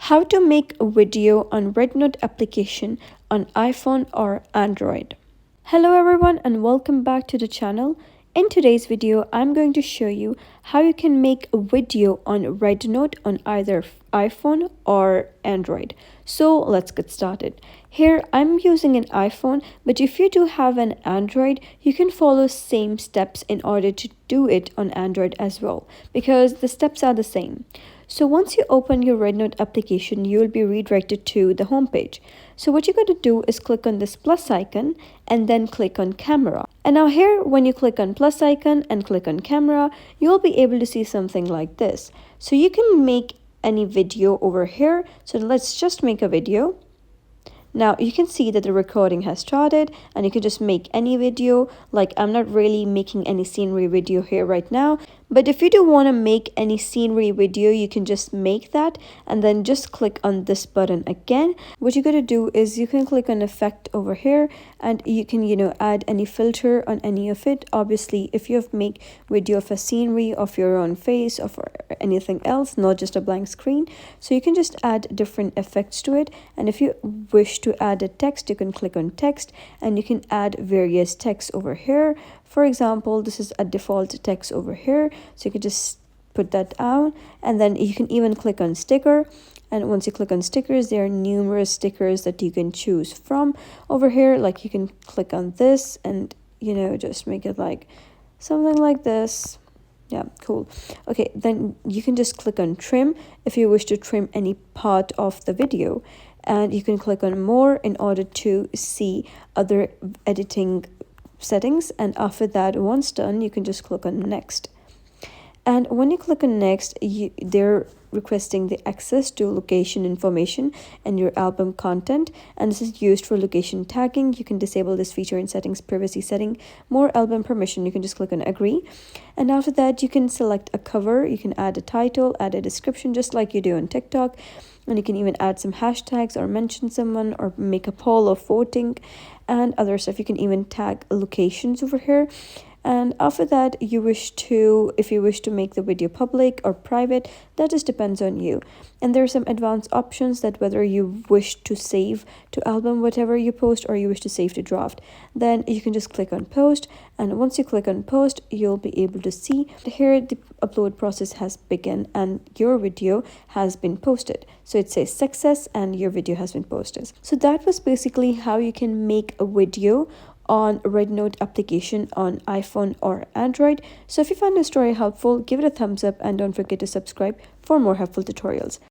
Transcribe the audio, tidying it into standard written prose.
How to make a video on Rednote application on iPhone or Android. Hello everyone and welcome back to the channel. In today's video, I'm going to show you how you can make a video on Rednote on either iPhone or Android. So let's get started. Here I'm using an iPhone, but if you do have an Android, you can follow same steps in order to do it on Android as well, because the steps are the same. So once you open your Rednote application, you will be redirected to the home page. So what you're going to do is click on this plus icon and then click on camera. And now here, when you click on plus icon and click on camera, you'll be able to see something like this. So you can make any video over here. So let's just make a video. Now you can see that the recording has started and you can just make any video. Like I'm not really making any scenery video here right now, but if you do want to make any scenery video, you can just make that and then just click on this button again. What you're going to do is you can click on effect over here and you can, add any filter on any of it. Obviously, if you have make video of a scenery of your own face or for anything else, not just a blank screen. So you can just add different effects to it. And if you wish to add a text, you can click on text and you can add various text over here. For example, this is a default text over here, so you can just put that down, and then you can even click on sticker. And once you click on stickers, there are numerous stickers that you can choose from over here. Like you can click on this and just make it like something like this. Yeah, cool. Okay, then you can just click on trim if you wish to trim any part of the video, and you can click on more in order to see other editing settings. And after that, once done, you can just click on next. And when you click on next, they're requesting the access to location information and your album content, and this is used for location tagging. You can disable this feature in settings, privacy setting, more album permission. You can just click on agree, and after that you can select a cover. You can add a title, add a description, just like you do on TikTok, and you can even add some hashtags or mention someone or make a poll of voting and other stuff. You can even tag locations over here. And after that, if you wish to make the video public or private, that just depends on you. And there are some advanced options that whether you wish to save to album whatever you post or you wish to save to draft, then you can just click on post. And once you click on post, you'll be able to see here the upload process has begun and your video has been posted. So it says success and your video has been posted. So that was basically how you can make a video on Rednote application on iPhone or Android. So if you found this story helpful, give it a thumbs up and don't forget to subscribe for more helpful tutorials.